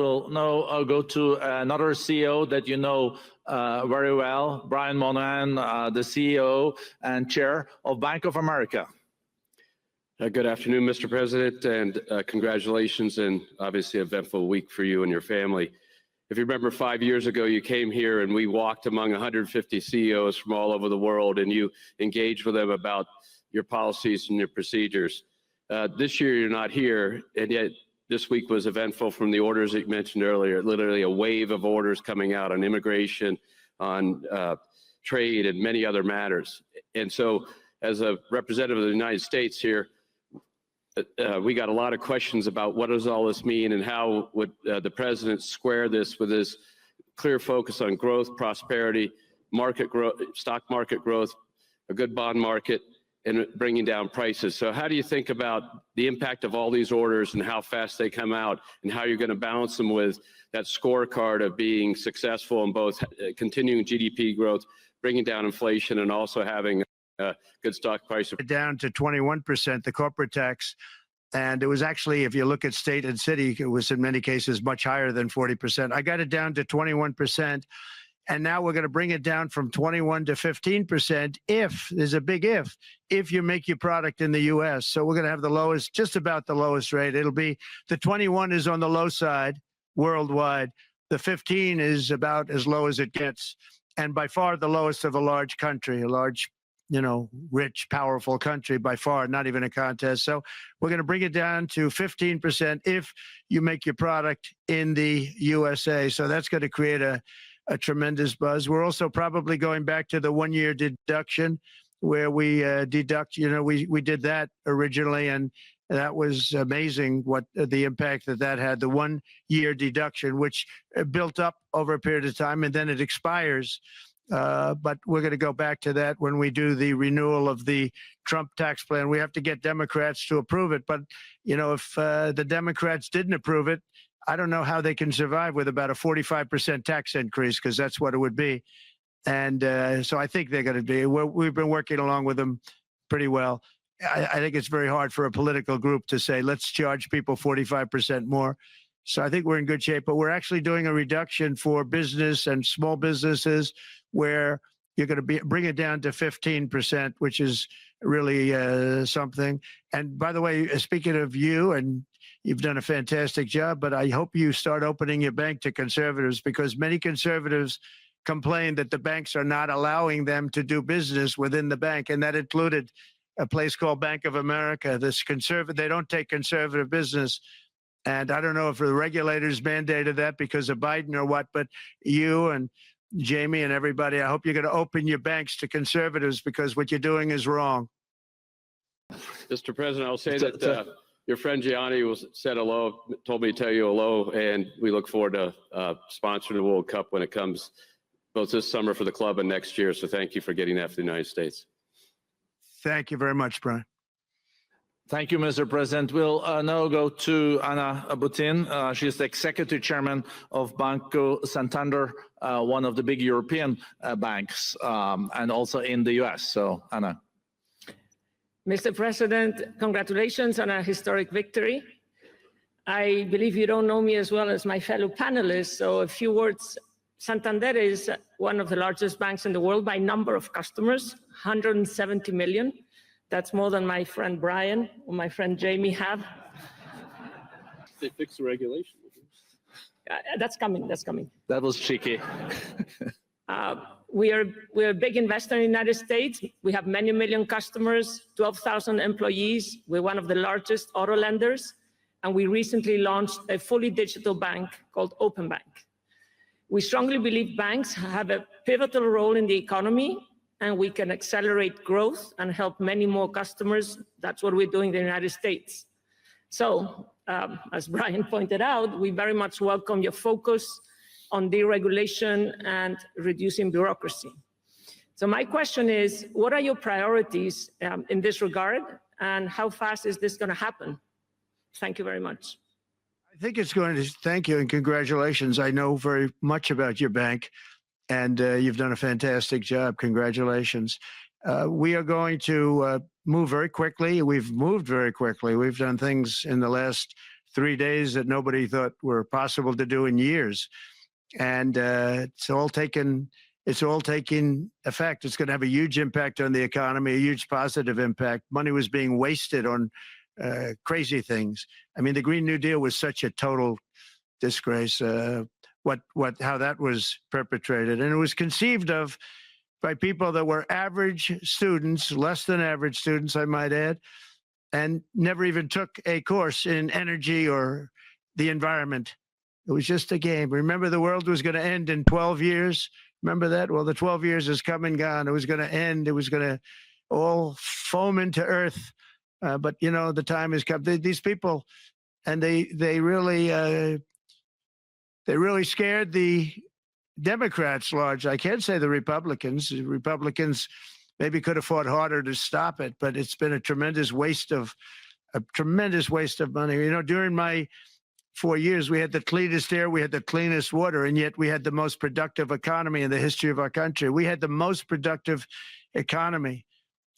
We'll now go to another CEO that you know very well, Brian Moynihan, the CEO and chair of Bank of America. Good afternoon, Mr. President, and congratulations, and obviously an eventful week for you and your family. If you remember 5 years ago, you came here and we walked among 150 CEOs from all over the world, and you engaged with them about your policies and your procedures. This year, you're not here, and yet this week was eventful from the orders that you mentioned earlier, literally a wave of orders coming out on immigration, on trade, and many other matters. And so, as a representative of the United States here, we got a lot of questions about what does all this mean and how would the president square this with his clear focus on growth, prosperity, market growth, stock market growth, a good bond market, and bringing down prices. So how do you think about the impact of all these orders and how fast they come out, and how you're going to balance them with that scorecard of being successful in both continuing GDP growth, bringing down inflation, and also having good stock price? Down to 21%, the corporate tax. And it was actually, if you look at state and city, it was in many cases much higher than 40%. I got it down to 21%. And now we're going to bring it down from 21 to 15% if, there's a big if you make your product in the U.S. So we're going to have the lowest, just about the lowest rate. It'll be, the 21 is on the low side worldwide. The 15 is about as low as it gets. And by far the lowest of a large country, a large, rich, powerful country, by far, not even a contest. So we're going to bring it down to 15% if you make your product in the USA. So that's going to create a tremendous buzz. We're also probably going back to the one-year deduction where we deduct, we did that originally, and that was amazing what the impact that had, the one-year deduction, which built up over a period of time, and then it expires. But we're going to go back to that when we do the renewal of the Trump tax plan. We have to get Democrats to approve it. But, if the Democrats didn't approve it, I don't know how they can survive with about a 45% tax increase, because that's what it would be. And so I think they're going to be. We've been working along with them pretty well. I think it's very hard for a political group to say, let's charge people 45% more. So I think we're in good shape. But we're actually doing a reduction for business and small businesses where you're going to bring it down to 15%, which is really something. And by the way, speaking of you, and you've done a fantastic job, but I hope you start opening your bank to conservatives, because many conservatives complain that the banks are not allowing them to do business within the bank. And that included a place called Bank of America. They don't take conservative business. And I don't know if the regulators mandated that because of Biden or what, but you and Jamie and everybody, I hope you're going to open your banks to conservatives, because what you're doing is wrong. Mr. President, I'll say that your friend Gianni said hello, told me to tell you hello, and we look forward to sponsoring the World Cup when it comes, both this summer for the club and next year. So thank you for getting that for the United States. Thank you very much, Brian. Thank you, Mr. President. We'll now go to Ana Botin. She's the executive chairman of Banco Santander, one of the big European banks, and also in the U.S. So, Ana. Mr. President, congratulations on a historic victory. I believe you don't know me as well as my fellow panelists, so a few words. Santander is one of the largest banks in the world by number of customers, 170 million. That's more than my friend Brian or my friend Jamie have. They fixed the regulation. That's coming. That's coming. That was cheeky. We're a big investor in the United States. We have many million customers, 12,000 employees. We're one of the largest auto lenders. And we recently launched a fully digital bank called Open Bank. We strongly believe banks have a pivotal role in the economy, and we can accelerate growth and help many more customers. That's what we're doing in the United States. So, as Brian pointed out, we very much welcome your focus on deregulation and reducing bureaucracy. So my question is, what are your priorities in this regard, and how fast is this going to happen? Thank you very much. I think it's going to, thank you and congratulations. I know very much about your bank, and you've done a fantastic job. Congratulations. We are going to move very quickly. We've moved very quickly. We've done things in the last 3 days that nobody thought were possible to do in years. And it's all taking effect. It's going to have a huge impact on the economy, a huge positive impact. Money was being wasted on crazy things. I mean, the Green New Deal was such a total disgrace. How that was perpetrated, and it was conceived of by people that were average students, less than average students, I might add, and never even took a course in energy or the environment. It was just a game. Remember, the world was going to end in 12 years. Remember that? Well, the 12 years has come and gone. It was going to end. It was going to all foam into earth. But you know, the time has come. These people, and they really scared the Democrats large. I can't say the Republicans. The Republicans maybe could have fought harder to stop it, but it's been a tremendous waste of money. You know, during my 4 years, we had the cleanest air, we had the cleanest water, and yet we had the most productive economy in the history of our country. We had the most productive economy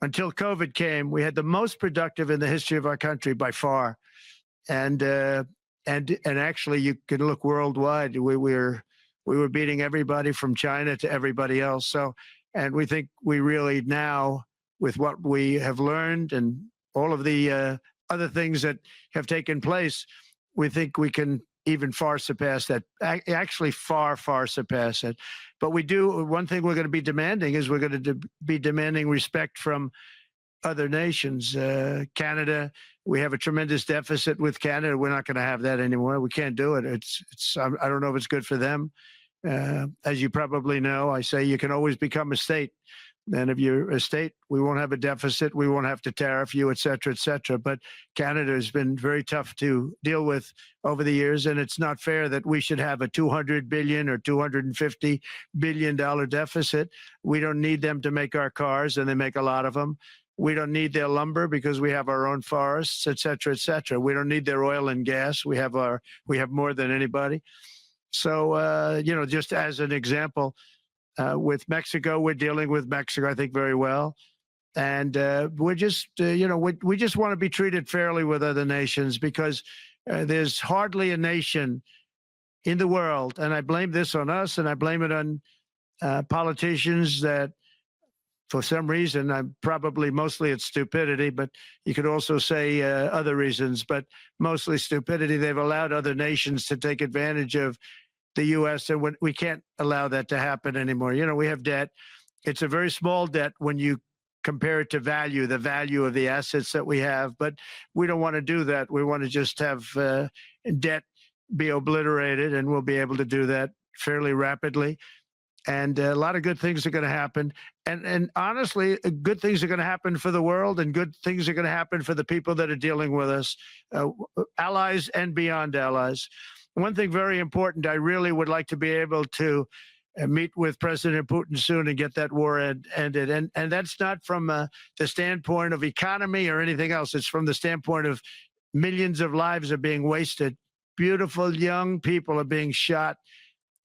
until COVID came. We had the most productive in the history of our country by far, and actually, you can look worldwide. We were beating everybody from China to everybody else. So, and we think we really now, with what we have learned and all of the other things that have taken place, we think we can even far surpass that. Actually, far surpass it. But we do. One thing we're going to be demanding is we're going to be demanding respect from other nations. Canada, we have a tremendous deficit with Canada. We're not going to have that anymore. We can't do it. I don't know if it's good for them. As you probably know, I say you can always become a state. And if you're a state, we won't have a deficit. We won't have to tariff you, et cetera, et cetera. But Canada has been very tough to deal with over the years. And it's not fair that we should have a $200 billion or $250 billion deficit. We don't need them to make our cars, and they make a lot of them. We don't need their lumber because we have our own forests, et cetera, et cetera. We don't need their oil and gas. We have more than anybody. So, you know, just as an example, with Mexico, we're dealing with Mexico, I think, very well. And we're just, you know, we just want to be treated fairly with other nations, because there's hardly a nation in the world, and I blame this on us, and I blame it on politicians that, for some reason, mostly it's stupidity, but you could also say other reasons, but mostly stupidity. They've allowed other nations to take advantage of the U.S., and we can't allow that to happen anymore. You know, we have debt. It's a very small debt when you compare it to the value of the assets that we have, but we don't want to do that. We want to just have debt be obliterated, and we'll be able to do that fairly rapidly. And a lot of good things are going to happen. And honestly, good things are going to happen for the world, and good things are going to happen for the people that are dealing with us, allies and beyond allies. One thing very important, I really would like to be able to meet with President Putin soon and get that war ended. And that's not from the standpoint of economy or anything else. It's from the standpoint of millions of lives are being wasted. Beautiful young people are being shot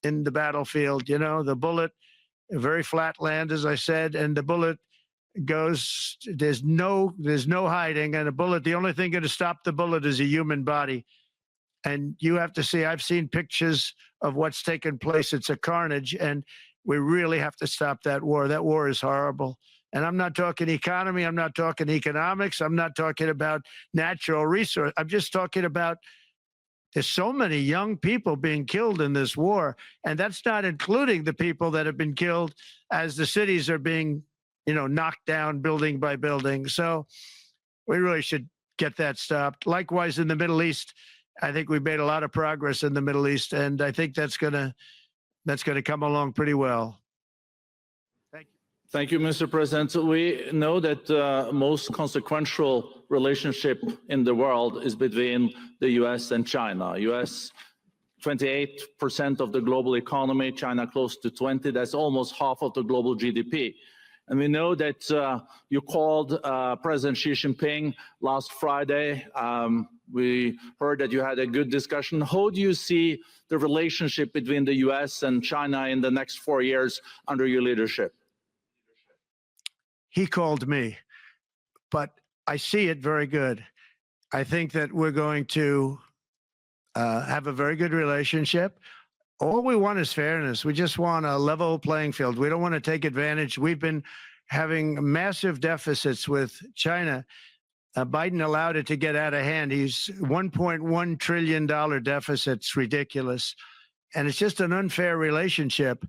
in the battlefield. You know, the bullet, very flat land, as I said, and the bullet goes, there's no hiding. And a bullet, the only thing going to stop the bullet is a human body. And you have to see, I've seen pictures of what's taken place. It's a carnage, and we really have to stop that war. That war is horrible. And I'm not talking economy. I'm not talking economics. I'm not talking about natural resource. I'm just talking about, there's so many young people being killed in this war. And that's not including the people that have been killed as the cities are being, you know, knocked down building by building. So we really should get that stopped. Likewise, in the Middle East, I think we've made a lot of progress in the Middle East, and I think that's gonna come along pretty well. Thank you. Thank you, Mr. President. We know that the most consequential relationship in the world is between the U.S. and China. U.S. 28% of the global economy, China close to 20. That's almost half of the global GDP. And we know that you called President Xi Jinping last Friday. We heard that you had a good discussion. How do you see the relationship between the U.S. and China in the next 4 years under your leadership? He called me, but I see it very good. I think that we're going to have a very good relationship. All we want is fairness. We just want a level playing field. We don't want to take advantage. We've been having massive deficits with China. Biden allowed it to get out of hand. He's $1.1 trillion deficit. It's ridiculous. And it's just an unfair relationship.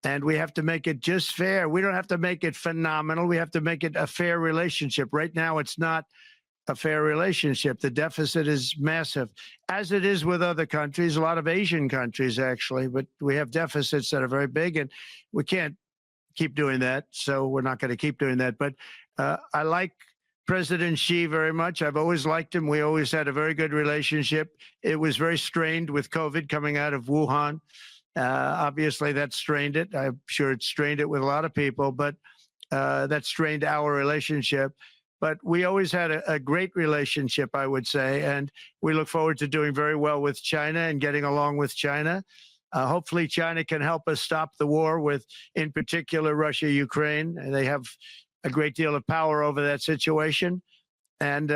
And we have to make it just fair. We don't have to make it phenomenal. We have to make it a fair relationship. Right now, it's not a fair relationship. The deficit is massive, as it is with other countries, a lot of Asian countries, actually. But we have deficits that are very big, and we can't keep doing that. So we're not going to keep doing that. But I like President Xi very much. I've always liked him. We always had a very good relationship. It was very strained with COVID coming out of Wuhan. Obviously, that strained it. I'm sure it strained it with a lot of people, but that strained our relationship. But we always had a great relationship, I would say, and we look forward to doing very well with China and getting along with China. Hopefully, China can help us stop the war with, in particular, Russia, Ukraine. They have a great deal of power over that situation, and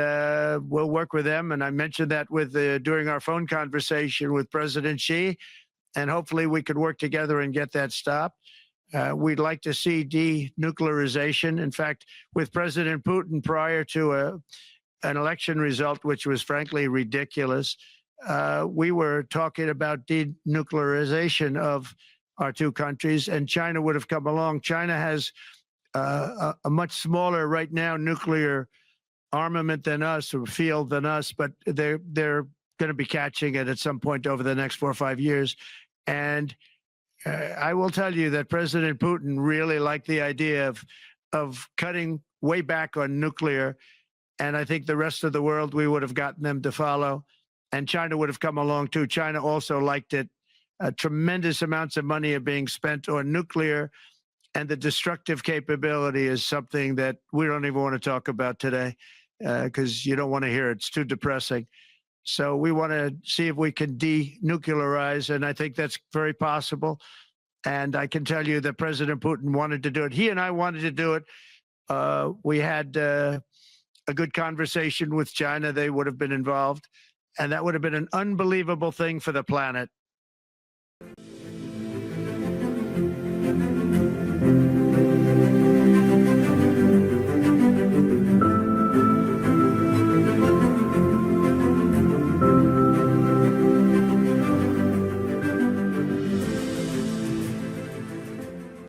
we'll work with them. And I mentioned that with during our phone conversation with President Xi, and hopefully we could work together and get that stopped. We'd like to see denuclearization. In fact, with President Putin, prior to an election result, which was frankly ridiculous, we were talking about denuclearization of our two countries, and China would have come along. China has a much smaller right now nuclear armament than us, or field than us, but they're going to be catching it at some point over the next 4 or 5 years. And I will tell you that President Putin really liked the idea of cutting way back on nuclear. And I think the rest of the world, we would have gotten them to follow. And China would have come along too. China also liked it. Tremendous amounts of money are being spent on nuclear. And the destructive capability is something that we don't even want to talk about today because you don't want to hear it. It's too depressing. So we want to see if we can denuclearize, and I think that's very possible. And I can tell you that President Putin wanted to do it. He and I wanted to do it. We had a good conversation with China. They would have been involved, and that would have been an unbelievable thing for the planet.